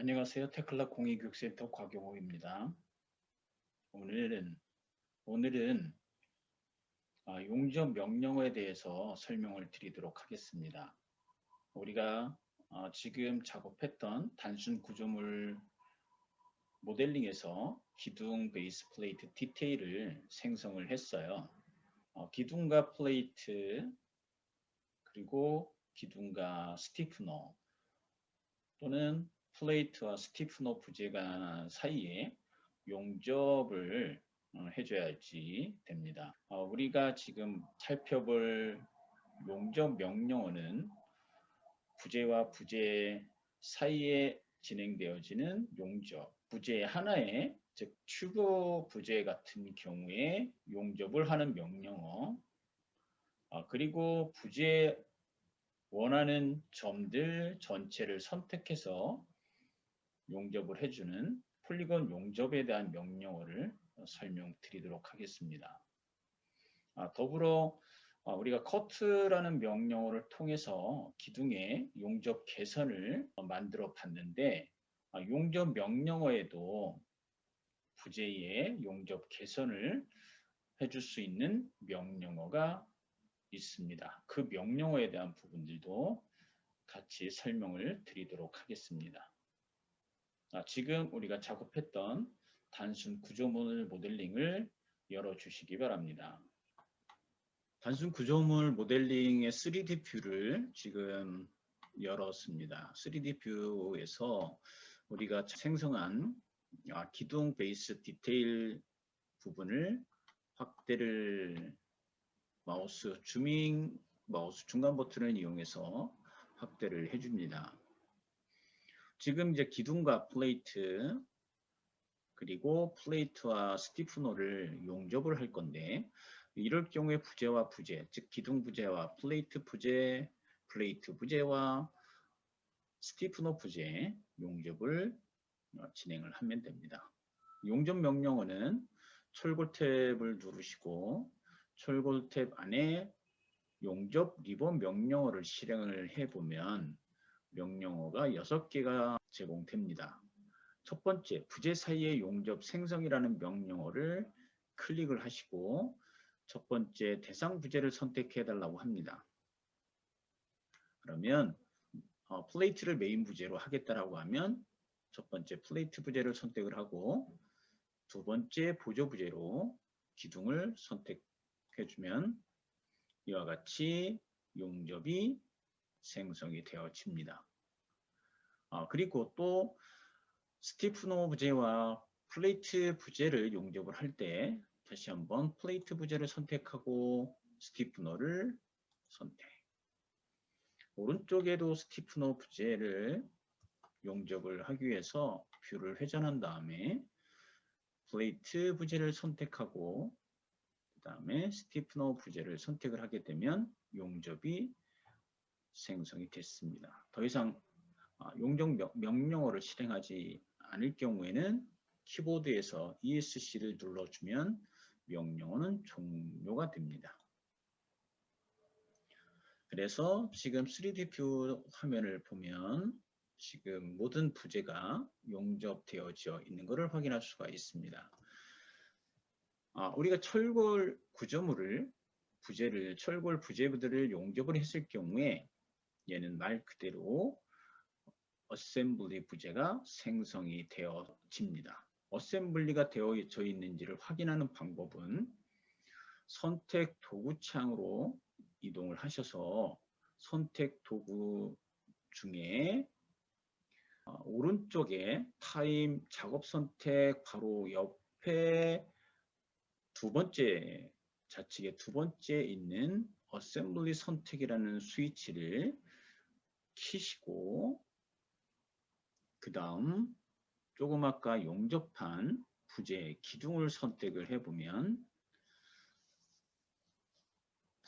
안녕하세요. 테클라 공익교육센터 곽용호입니다. 오늘은 용접 명령어에 대해서 설명을 드리도록 하겠습니다. 우리가 지금 작업했던 단순 구조물 모델링에서 기둥 베이스 플레이트 디테일을 생성을 했어요. 기둥과 플레이트 그리고 기둥과 스티프너 또는 플레이트와 스티프너 부재가 사이에 용접을 해줘야지 됩니다. 우리가 지금 살펴볼 용접 명령어는 부재와 부재 사이에 진행되어지는 용접, 부재 하나에 즉 튜브 부재 같은 경우에 용접을 하는 명령어, 그리고 부재 원하는 점들 전체를 선택해서 용접을 해주는 폴리건 용접에 대한 명령어를 설명드리도록 하겠습니다. 더불어 우리가 커트라는 명령어를 통해서 기둥의 용접 개선을 만들어 봤는데 용접 명령어에도 부재의 용접 개선을 해줄 수 있는 명령어가 있습니다. 그 명령어에 대한 부분들도 같이 설명을 드리도록 하겠습니다. 지금 우리가 작업했던 단순 구조물 모델링을 열어주시기 바랍니다. 단순 구조물 모델링의 3D 뷰를 지금 열었습니다. 3D 뷰에서 우리가 생성한 기둥 베이스 디테일 부분을 확대를 마우스 줌인 마우스 중간 버튼을 이용해서 확대를 해줍니다. 지금 이제 기둥과 플레이트 그리고 플레이트와 스티프너를 용접을 할 건데 이럴 경우에 부재와 부재, 즉 기둥 부재와 플레이트 부재, 플레이트 부재와 스티프너 부재 용접을 진행을 하면 됩니다. 용접 명령어는 철골 탭을 누르시고 철골 탭 안에 용접 리본 명령어를 실행을 해보면 명령어가 6개가 제공됩니다. 첫 번째, 부재 사이의 용접 생성이라는 명령어를 클릭을 하시고 첫 번째 대상 부재를 선택해 달라고 합니다. 그러면 플레이트를 메인 부재로 하겠다라고 하면 첫 번째 플레이트 부재를 선택을 하고 두 번째 보조 부재로 기둥을 선택해 주면 이와 같이 용접이 생성이 되어집니다. 그리고 또 스티프너 부재와 플레이트 부재를 용접을 할 때 다시 한번 플레이트 부재를 선택하고 스티프너를 선택. 오른쪽에도 스티프너 부재를 용접을 하기 위해서 뷰를 회전한 다음에 플레이트 부재를 선택하고 그 다음에 스티프너 부재를 선택을 하게 되면 용접이 생성이 됐습니다. 더 이상 용접 명령어를 실행하지 않을 경우에는 키보드에서 ESC를 눌러주면 명령어는 종료가 됩니다. 그래서 지금 3D 뷰 화면을 보면 지금 모든 부재가 용접되어져 있는 것을 확인할 수가 있습니다. 우리가 철골 구조물을 철골 부재들을 용접을 했을 경우에 얘는 말 그대로 어셈블리 부재가 생성이 되어집니다. 어셈블리가 되어져 있는지를 확인하는 방법은 선택 도구창으로 이동을 하셔서 선택 도구 중에 오른쪽에 타임 작업 선택 바로 옆에 좌측에 두 번째 있는 어셈블리 선택이라는 스위치를 키시고 그 다음 조금 아까 용접한 부재 기둥을 선택을 해보면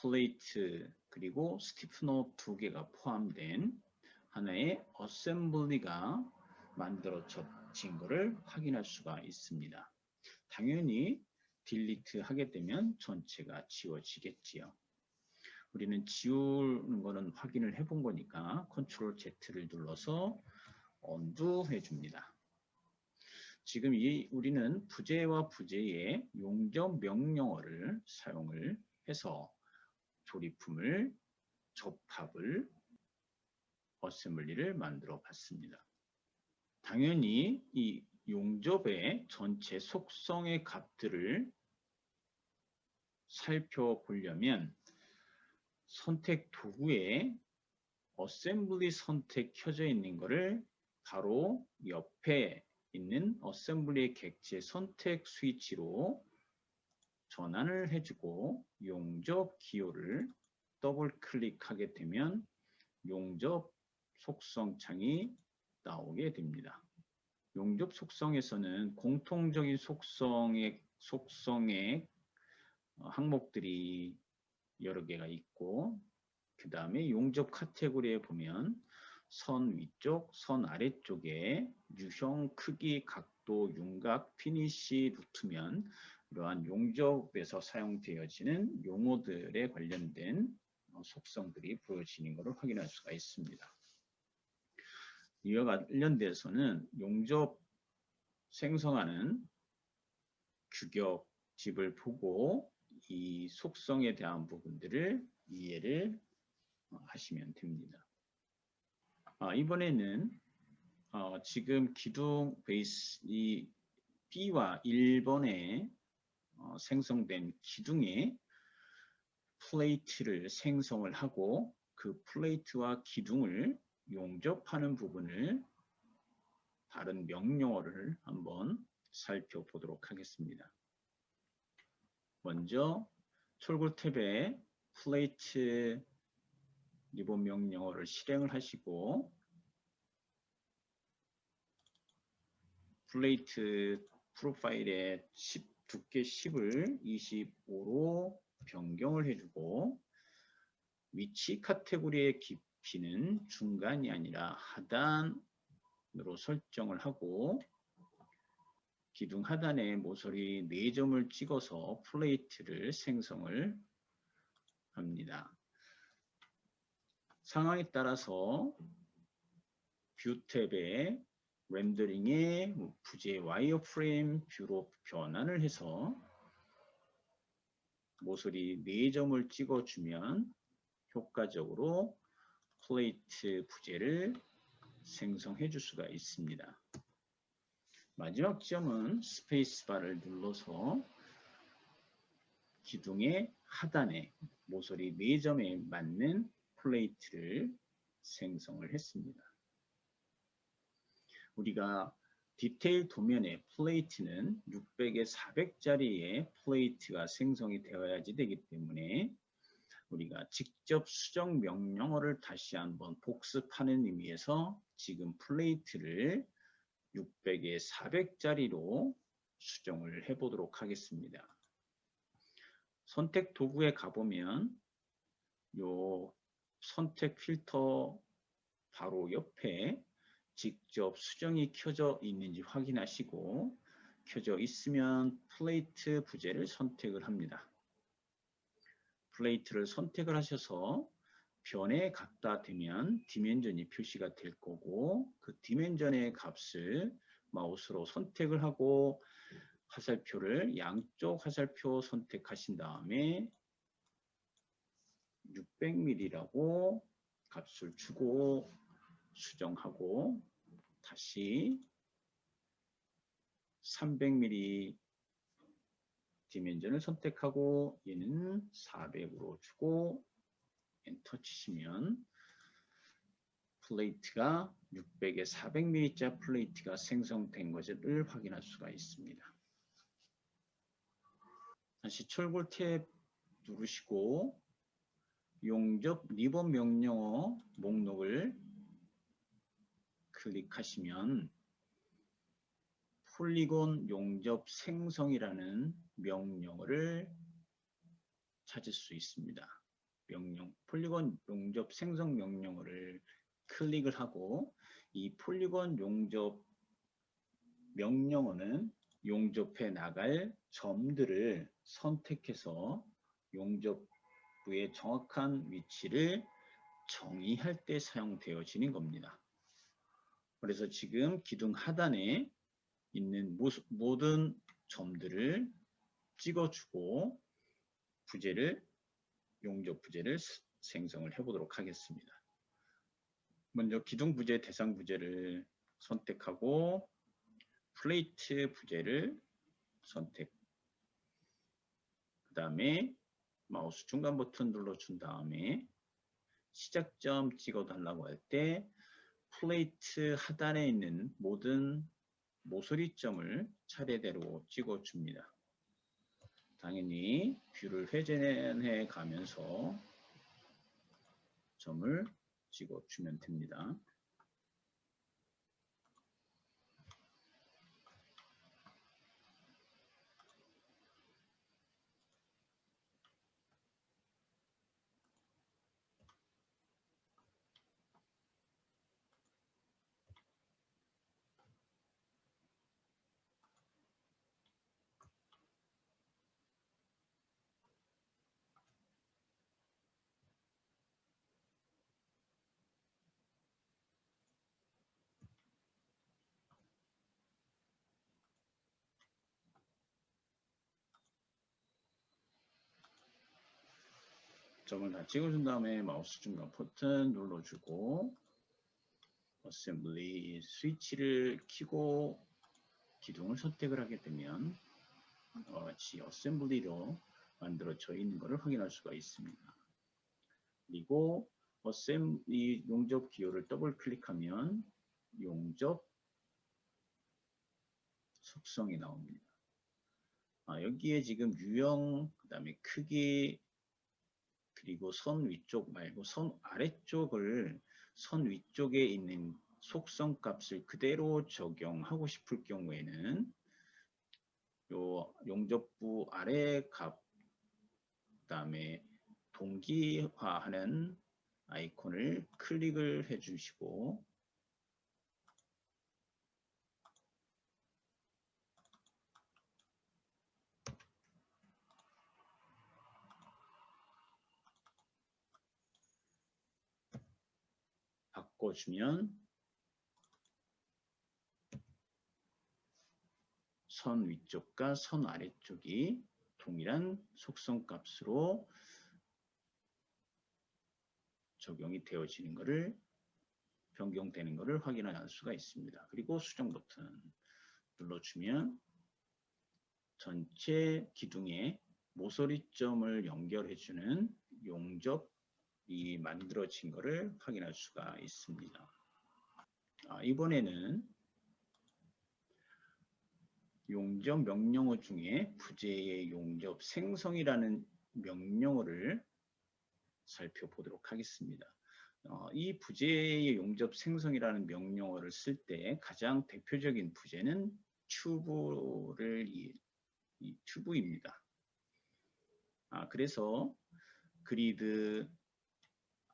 플레이트 그리고 스티프너 2개가 포함된 하나의 어셈블리가 만들어진 것을 확인할 수가 있습니다. 당연히 딜리트 하게 되면 전체가 지워지겠지요. 우리는 지우는 거는 확인을 해본 거니까 컨트롤 Z를 눌러서 언두 해줍니다. 지금 우리는 부재와 부재의 용접 명령어를 사용을 해서 조립품을 접합을 어셈블리를 만들어 봤습니다. 당연히 이 용접의 전체 속성의 값들을 살펴보려면 선택 도구에 어셈블리 선택 켜져 있는 것을 바로 옆에 있는 어셈블리 객체 선택 스위치로 전환을 해주고 용접 기호를 더블 클릭하게 되면 용접 속성 창이 나오게 됩니다. 용접 속성에서는 공통적인 속성의 항목들이 여러 개가 있고, 그 다음에 용접 카테고리에 보면 선 위쪽, 선 아래쪽에 유형, 크기, 각도, 윤곽, 피니시, 루트면 이러한 용접에서 사용되어지는 용어들에 관련된 속성들이 보여지는 것을 확인할 수가 있습니다. 이와 관련돼서는 용접 생성하는 규격집을 보고 이 속성에 대한 부분들을 이해를 하시면 됩니다. 이번에는 지금 기둥 베이스 이 B와 1번에 생성된 기둥에 플레이트를 생성을 하고 그 플레이트와 기둥을 용접하는 부분을 다른 명령어를 한번 살펴보도록 하겠습니다. 먼저 툴글 탭에 플레이트 리본 명령어를 실행을 하시고 플레이트 프로파일의 두께 10을 25로 변경을 해주고 위치 카테고리의 깊이는 중간이 아니라 하단으로 설정을 하고 기둥 하단에 모서리 4점을 찍어서 플레이트를 생성을 합니다. 상황에 따라서 뷰 탭에 렌더링의 부재 와이어프레임 뷰로 변환을 해서 모서리 4점을 찍어주면 효과적으로 플레이트 부재를 생성해 줄 수가 있습니다. 마지막 점은 스페이스바를 눌러서 기둥의 하단에 모서리 4점에 맞는 플레이트를 생성을 했습니다. 우리가 디테일 도면의 플레이트는 600에 400짜리의 플레이트가 생성이 되어야지 되기 때문에 우리가 직접 수정 명령어를 다시 한번 복습하는 의미에서 지금 플레이트를 600에 400짜리로 수정을 해보도록 하겠습니다. 선택 도구에 가보면 요 선택 필터 바로 옆에 직접 수정이 켜져 있는지 확인하시고 켜져 있으면 플레이트 부재를 선택을 합니다. 플레이트를 선택을 하셔서 변에 갖다 대면 디멘전이 표시가 될 거고 그 디멘전의 값을 마우스로 선택을 하고 화살표를 양쪽 화살표 선택하신 다음에 600mm라고 값을 주고 수정하고 다시 300mm 디멘전을 선택하고 얘는 400으로 주고 엔터 치시면 플레이트가 600에 400mm짜 플레이트가 생성된 것을 확인할 수가 있습니다. 다시 철골 탭 누르시고 용접 리본 명령어 목록을 클릭하시면 폴리곤 용접 생성이라는 명령어를 찾을 수 있습니다. 폴리곤 용접 생성 명령어를 클릭을 하고 이 폴리곤 용접 명령어는 용접해 나갈 점들을 선택해서 용접부의 정확한 위치를 정의할 때 사용되어지는 겁니다. 그래서 지금 기둥 하단에 있는 모든 점들을 찍어주고 용접 부재를 생성을 해보도록 하겠습니다. 먼저 기둥 부재, 대상 부재를 선택하고 플레이트 부재를 선택. 그 다음에 마우스 중간 버튼 눌러준 다음에 시작점 찍어달라고 할 때 플레이트 하단에 있는 모든 모서리점을 차례대로 찍어줍니다. 당연히 뷰를 회전해 가면서 점을 찍어주면 됩니다. 점을 다 찍어준 다음에 마우스 중간 버튼 눌러주고 어셈블리 스위치를 켜고 기둥을 선택을 하게 되면 같이 어셈블리로 만들어져 있는 것을 확인할 수가 있습니다. 그리고 어셈블리 용접 기호를 더블 클릭하면 용접 속성이 나옵니다. 여기에 지금 유형, 그 다음에 크기, 그리고 선 위쪽 말고 선 아래쪽을 선 위쪽에 있는 속성 값을 그대로 적용하고 싶을 경우에는 요 용접부 아래 값, 그 다음에 동기화하는 아이콘을 클릭을 해주시고 바꿔주면 선 위쪽과 선 아래쪽이 동일한 속성 값으로 적용이 되어지는 것을 변경되는 것을 확인할 수가 있습니다. 그리고 수정 버튼 눌러주면 전체 기둥에 모서리점을 연결해주는 용접이 만들어진 것을 확인할 수가 있습니다. 이번에는 용접 명령어 중에 부재의 용접 생성이라는 명령어를 살펴보도록 하겠습니다. 이 부재의 용접 생성이라는 명령어를 쓸 때 가장 대표적인 부재는 튜브입니다. 그래서 그리드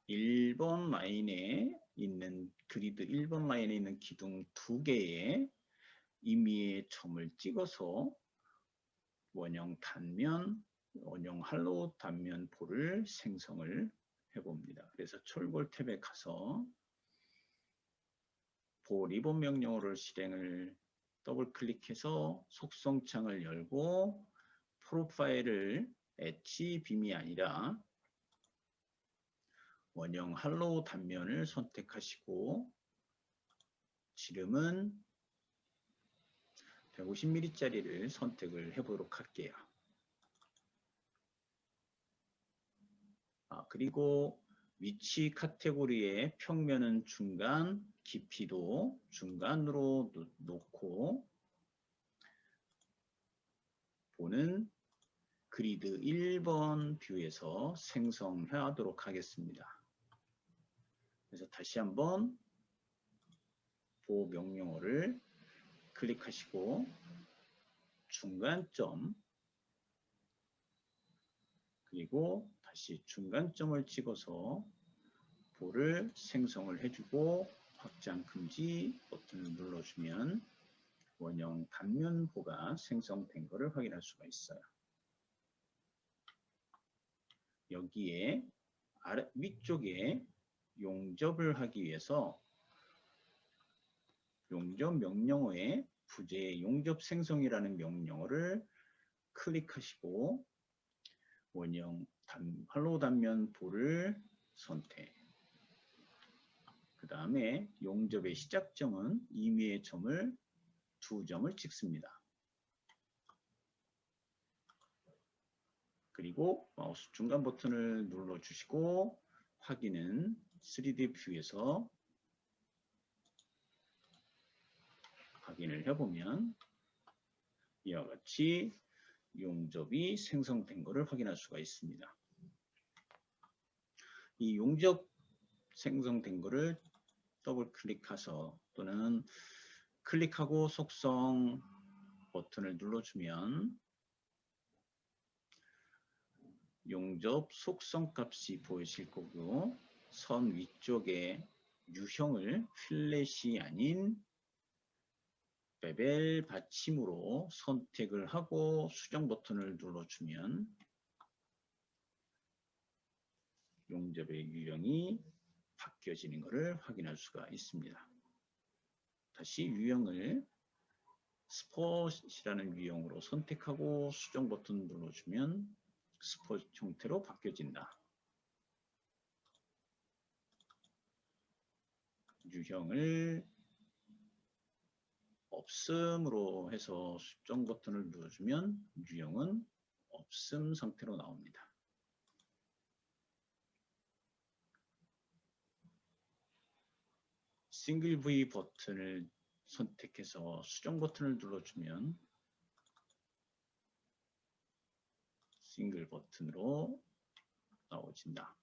1번 라인에 있는 기둥 2개의 임의의 점을 찍어서 원형 할로우 단면 볼을 생성을 해봅니다. 그래서 철골 탭에 가서 보 리본 명령어를 실행을 더블 클릭해서 속성창을 열고 프로파일을 엣지 빔이 아니라 원형 할로우 단면을 선택하시고 지름은 150mm짜리를 선택을 해보도록 할게요. 그리고 위치 카테고리의 평면은 중간, 깊이도 중간으로 놓고 보는 그리드 1번 뷰에서 생성하도록 하겠습니다. 그래서 다시 한번 보 명령어를 클릭하시고 중간점 그리고 다시 중간점을 찍어서 볼을 생성을 해주고 확장 금지 버튼을 눌러주면 원형 단면보가 생성된 것을 확인할 수가 있어요. 여기에 위쪽에 용접을 하기 위해서 용접 명령어에 부재 용접 생성이라는 명령어를 클릭하시고 원형 활로 단면 볼을 선택. 그 다음에 용접의 시작점은 임의의 점을 2점을 찍습니다. 그리고 마우스 중간 버튼을 눌러주시고 확인은 3D 뷰에서 확인을 해보면 이와 같이 용접이 생성된 것을 확인할 수가 있습니다. 이 용접 생성된 것을 더블 클릭해서 또는 클릭하고 속성 버튼을 눌러주면 용접 속성 값이 보이실 거고요. 선 위쪽에 유형을 필렛이 아닌 베벨 받침으로 선택을 하고 수정 버튼을 눌러주면 용접의 유형이 바뀌어지는 것을 확인할 수가 있습니다. 다시 유형을 스폿이라는 유형으로 선택하고 수정 버튼 눌러주면 스폿 형태로 바뀌어진다. 유형을 없음으로 해서 수정 버튼을 눌러주면 유형은 없음 상태로 나옵니다. 싱글 V 버튼을 선택해서 수정 버튼을 눌러주면 싱글 버튼으로 나오진다.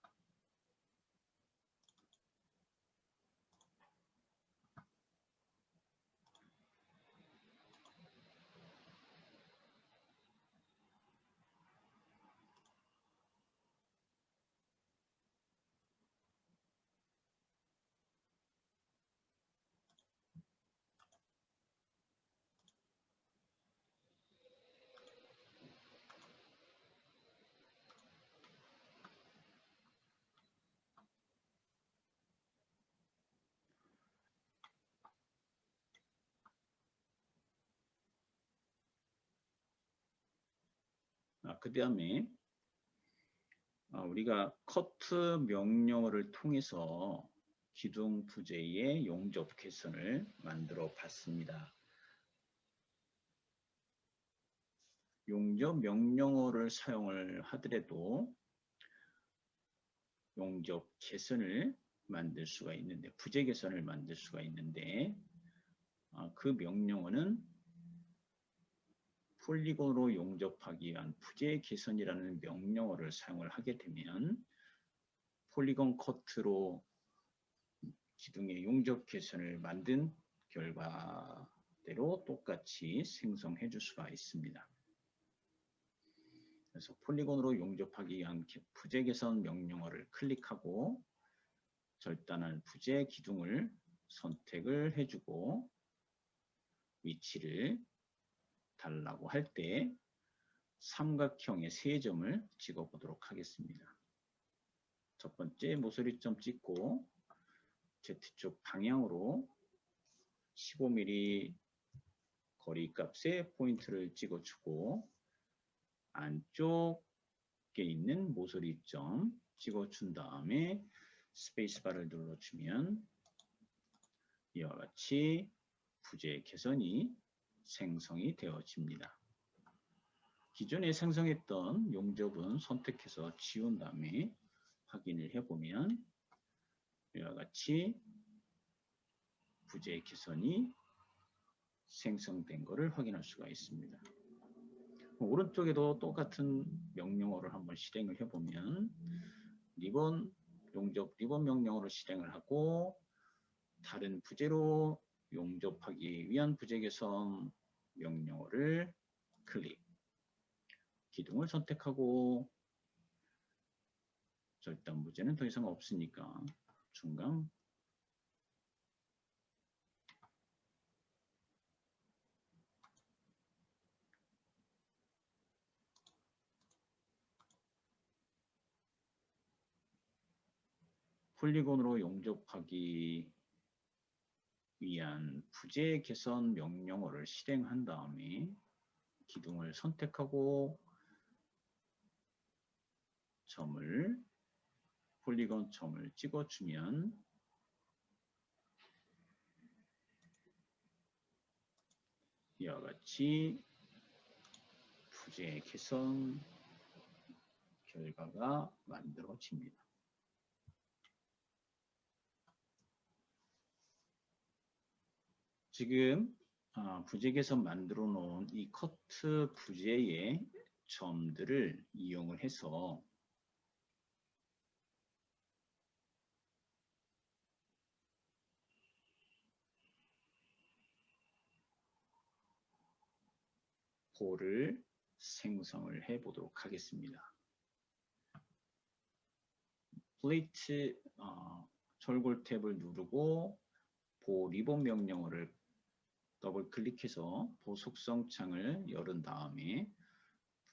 그 다음에 우리가 커트 명령어를 통해서 기둥 부재의 용접 개선을 만들어 봤습니다. 용접 명령어를 사용을 하더라도 용접 개선을 만들 수가 있는데, 부재 개선을 만들 수가 있는데, 그 명령어는 폴리곤으로 용접하기 위한 부재 개선이라는 명령어를 사용을 하게 되면 폴리곤 커트로 기둥의 용접 개선을 만든 결과대로 똑같이 생성해 줄 수가 있습니다. 그래서 폴리곤으로 용접하기 위한 부재 개선 명령어를 클릭하고 절단한 부재 기둥을 선택을 해주고 위치를 달라고 할 때 삼각형의 3점을 찍어 보도록 하겠습니다. 첫 번째 모서리점 찍고 Z축 방향으로 15mm 거리값에 포인트를 찍어주고 안쪽에 있는 모서리점 찍어준 다음에 스페이스바를 눌러주면 이와 같이 부재 개선이 생성이 되어집니다. 기존에 생성했던 용접은 선택해서 지운 다음에 확인을 해보면 이와 같이 부재 개선이 생성된 것을 확인할 수가 있습니다. 오른쪽에도 똑같은 명령어를 한번 실행을 해보면 리본 용접 리본 명령어를 실행을 하고 다른 부재로 용접하기 위한 부재 개선 명령어를 클릭, 기둥을 선택하고 절단 부재는 더 이상 없으니까 중간 폴리곤으로 용접하기 위한 부재 개선 명령어를 실행한 다음에 기둥을 선택하고 폴리곤 점을 찍어주면 이와 같이 부재 개선 결과가 만들어집니다. 지금 부재 개선 만들어 놓은 이 커트 부재의 점들을 이용을 해서 볼을 생성을 해 보도록 하겠습니다. 플레이트 절골 탭을 누르고 보 리본 명령어를 더블 클릭해서 보 속성 창을 열은 다음에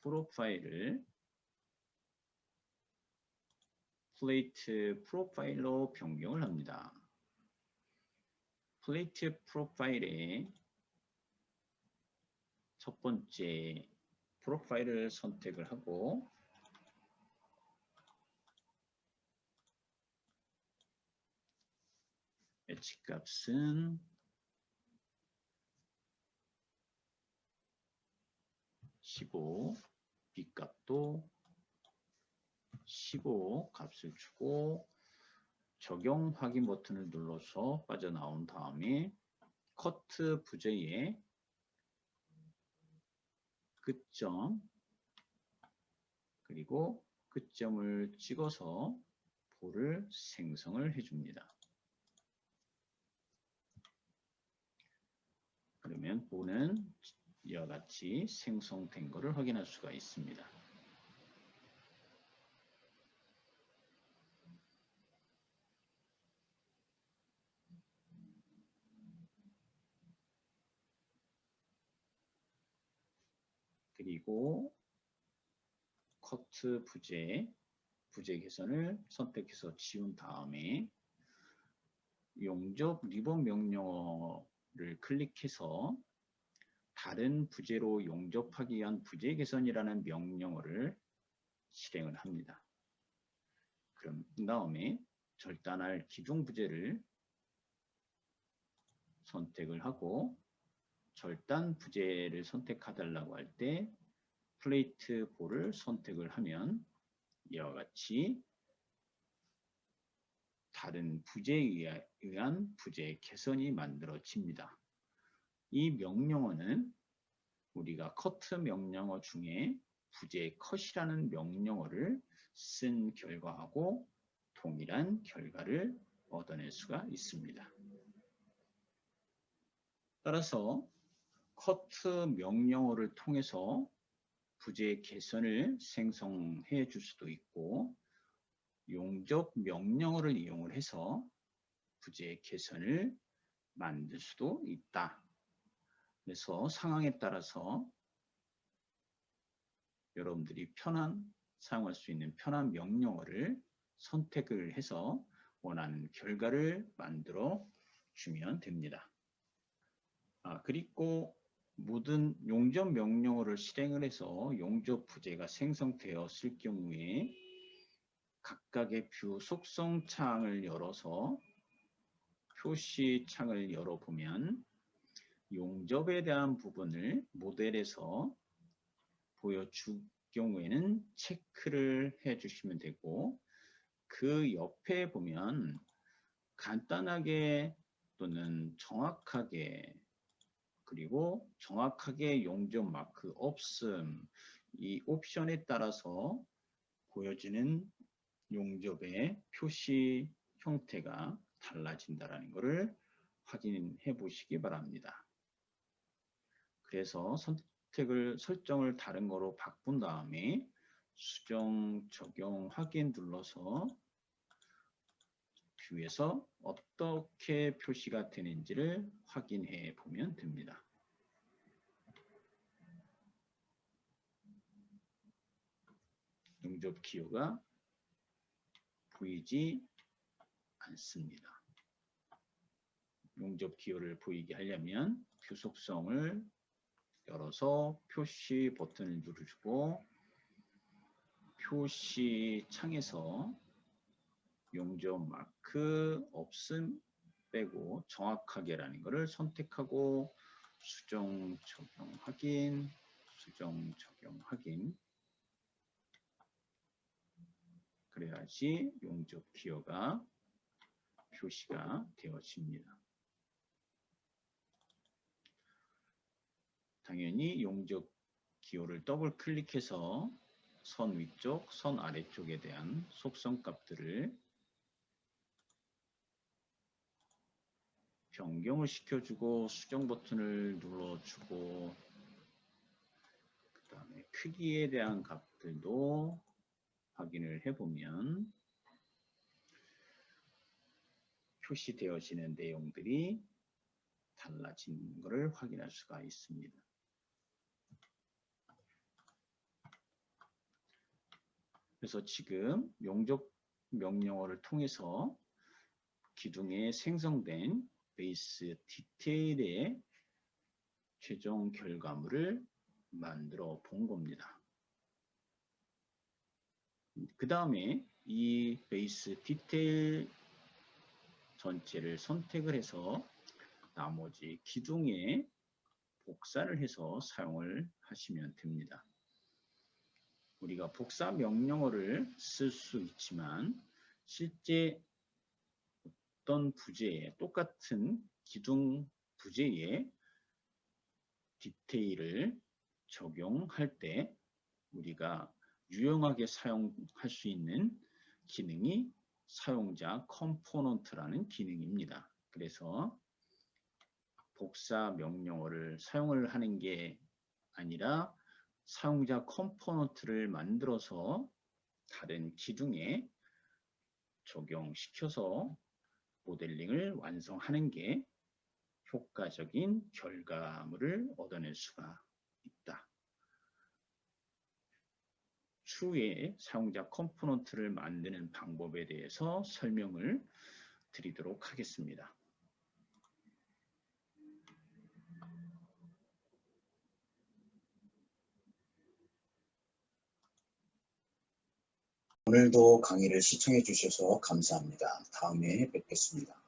프로파일을 플레이트 프로파일로 변경을 합니다. 플레이트 프로파일에 첫 번째 프로파일을 선택을 하고 엣지 값은 15, B 값도 15 값을 주고 적용 확인 버튼을 눌러서 빠져나온 다음에 커트 부재의 끝점 그리고 끝점을 찍어서 볼을 생성을 해줍니다. 그러면 볼은 이와 같이 생성된 것을 확인할 수가 있습니다. 그리고 커트 부재 개선을 선택해서 지운 다음에 용접 리본 명령어를 클릭해서 다른 부재로 용접하기 위한 부재 개선이라는 명령어를 실행을 합니다. 그럼 그 다음에 절단할 기둥 부재를 선택을 하고 절단 부재를 선택해달라고 할 때 플레이트 볼을 선택을 하면 이와 같이 다른 부재에 의한 부재 개선이 만들어집니다. 이 명령어는 우리가 커트 명령어 중에 부재 컷이라는 명령어를 쓴 결과하고 동일한 결과를 얻어낼 수가 있습니다. 따라서 커트 명령어를 통해서 부재 개선을 생성해 줄 수도 있고 용접 명령어를 이용을 해서 부재 개선을 만들 수도 있다. 그래서 상황에 따라서 여러분들이 사용할 수 있는 편한 명령어를 선택을 해서 원하는 결과를 만들어 주면 됩니다. 그리고 모든 용접 명령어를 실행을 해서 용접 부재가 생성되었을 경우에 각각의 뷰 속성 창을 열어서 표시 창을 열어보면 용접에 대한 부분을 모델에서 보여줄 경우에는 체크를 해주시면 되고 그 옆에 보면 간단하게 또는 정확하게 그리고 정확하게 용접 마크 없음 이 옵션에 따라서 보여지는 용접의 표시 형태가 달라진다는 것을 확인해 보시기 바랍니다. 그래서 설정을 다른 거로 바꾼 다음에 수정, 적용, 확인 눌러서 뷰에서 어떻게 표시가 되는지를 확인해 보면 됩니다. 용접 기호가 보이지 않습니다. 용접 기호를 보이게 하려면 표 속성을 열어서 표시 버튼을 누르시고 표시 창에서 용접 마크 없음 빼고 정확하게라는 것을 선택하고 수정 적용 확인, 수정 적용 확인. 그래야지 용접 기호가 표시가 되어집니다. 당연히 용접 기호를 더블 클릭해서 선 위쪽, 선 아래쪽에 대한 속성 값들을 변경을 시켜주고 수정 버튼을 눌러주고 그 다음에 크기에 대한 값들도 확인을 해보면 표시되어지는 내용들이 달라진 것을 확인할 수가 있습니다. 그래서 지금 용접 명령어를 통해서 기둥에 생성된 베이스 디테일의 최종 결과물을 만들어 본 겁니다. 그 다음에 이 베이스 디테일 전체를 선택을 해서 나머지 기둥에 복사를 해서 사용을 하시면 됩니다. 우리가 복사 명령어를 쓸 수 있지만 실제 어떤 부재에 똑같은 기둥 부재에 디테일을 적용할 때 우리가 유용하게 사용할 수 있는 기능이 사용자 컴포넌트라는 기능입니다. 그래서 복사 명령어를 사용을 하는 게 아니라 사용자 컴포넌트를 만들어서 다른 기둥에 적용시켜서 모델링을 완성하는 게 효과적인 결과물을 얻어낼 수가 있다. 추후에 사용자 컴포넌트를 만드는 방법에 대해서 설명을 드리도록 하겠습니다. 오늘도 강의를 시청해 주셔서 감사합니다. 다음에 뵙겠습니다.